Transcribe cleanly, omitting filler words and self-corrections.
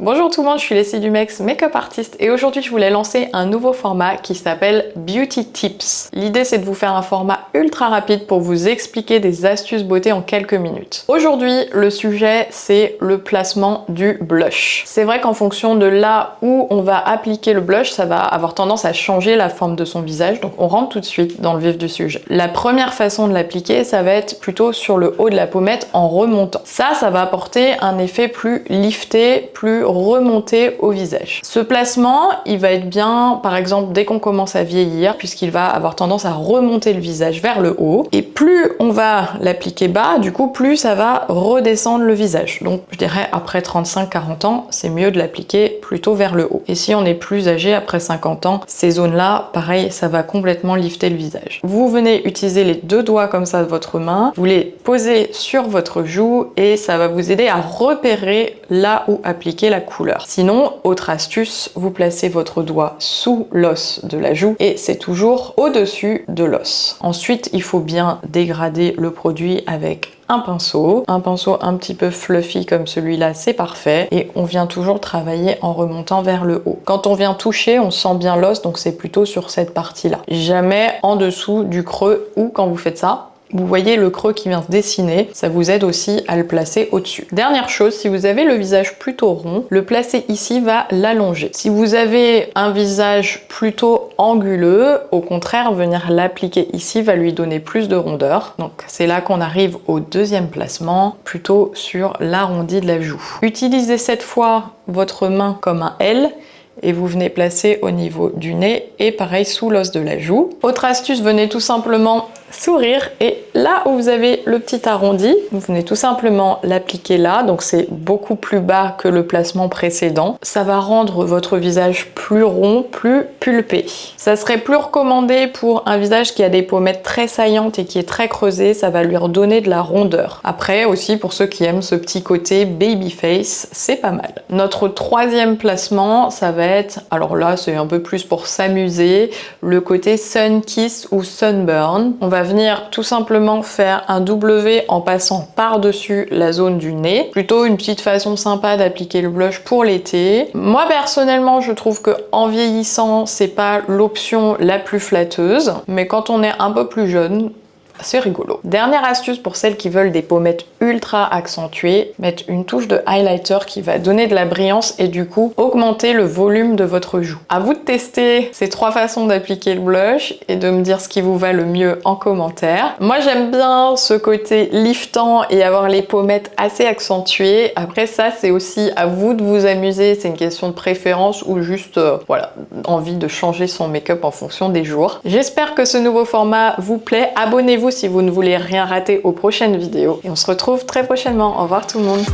Bonjour tout le monde, je suis Leslie Dumex, make-up artiste et aujourd'hui je voulais lancer un nouveau format qui s'appelle Beauty Tips. L'idée c'est de vous faire un format ultra rapide pour vous expliquer des astuces beauté en quelques minutes. Aujourd'hui le sujet c'est le placement du blush. C'est vrai qu'en fonction de là où on va appliquer le blush, ça va avoir tendance à changer la forme de son visage, donc on rentre tout de suite dans le vif du sujet. La première façon de l'appliquer, ça va être plutôt sur le haut de la pommette en remontant. Ça va apporter un effet plus lifté, plus remonté au visage. Ce placement, il va être bien, par exemple, dès qu'on commence à vieillir, puisqu'il va avoir tendance à remonter le visage vers le haut. Et plus on va l'appliquer bas, du coup, plus ça va redescendre le visage. Donc, je dirais, après 35-40 ans, c'est mieux de l'appliquer plutôt vers le haut. Et si on est plus âgé, après 50 ans, ces zones-là, pareil, ça va complètement lifter le visage. Vous venez utiliser les deux doigts comme ça de votre main, vous les posez sur votre joue et ça va vous aider à repérer là où appliquer la couleur. Sinon, autre astuce, vous placez votre doigt sous l'os de la joue et c'est toujours au-dessus de l'os. Ensuite, il faut bien dégrader le produit avec un pinceau un petit peu fluffy comme celui-là, c'est parfait. Et on vient toujours travailler en remontant vers le haut. Quand on vient toucher, on sent bien l'os, donc c'est plutôt sur cette partie-là. Jamais en dessous du creux ou quand vous faites ça, vous voyez le creux qui vient se dessiner, ça vous aide aussi à le placer au-dessus. Dernière chose, si vous avez le visage plutôt rond, le placer ici va l'allonger. Si vous avez un visage plutôt anguleux, au contraire, venir l'appliquer ici va lui donner plus de rondeur. Donc c'est là qu'on arrive au deuxième placement, plutôt sur l'arrondi de la joue. Utilisez cette fois votre main comme un L, et vous venez placer au niveau du nez et pareil sous l'os de la joue. Autre astuce, venez tout simplement sourire et là où vous avez le petit arrondi, vous venez tout simplement l'appliquer là, donc c'est beaucoup plus bas que le placement précédent. Ça va rendre votre visage plus rond, plus pulpé. Ça serait plus recommandé pour un visage qui a des pommettes très saillantes et qui est très creusé, ça va lui redonner de la rondeur. Après aussi pour ceux qui aiment ce petit côté baby face, c'est pas mal. Notre troisième placement, ça va être, alors là c'est un peu plus pour s'amuser, le côté sun kiss ou sunburn. On va venir tout simplement faire un W en passant par-dessus la zone du nez. Plutôt une petite façon sympa d'appliquer le blush pour l'été. Moi personnellement, je trouve que en vieillissant, c'est pas l'option la plus flatteuse, mais quand on est un peu plus jeune, c'est rigolo. Dernière astuce pour celles qui veulent des pommettes ultra accentuées, mettre une touche de highlighter qui va donner de la brillance et du coup augmenter le volume de votre joue. À vous de tester ces trois façons d'appliquer le blush et de me dire ce qui vous va le mieux en commentaire. Moi j'aime bien ce côté liftant et avoir les pommettes assez accentuées. Après ça c'est aussi à vous de vous amuser, c'est une question de préférence ou juste voilà, envie de changer son make-up en fonction des jours. J'espère que ce nouveau format vous plaît. Abonnez-vous si vous ne voulez rien rater aux prochaines vidéos. Et on se retrouve très prochainement. Au revoir tout le monde.